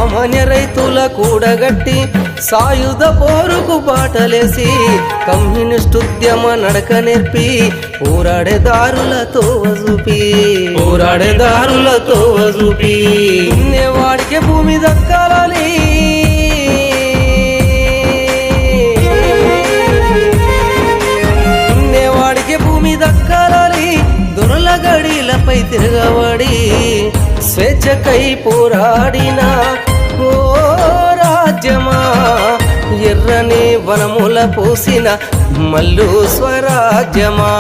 సామాన్య రైతుల కూడగట్టి సాయుధ పోరుకు బాటలేసి కమ్యూనిస్టు ఉద్యమ నడక నేర్పి పోరాడేదారులతో చూపి వాడికే భూమి దక్కాలని దొరల గడిలపై తిరగబడి స్వేచ్ఛకై పోరాడిన ఓ రాజ్యమా ఎర్రని వనముల పూసిన మల్లు స్వరాజ్యమా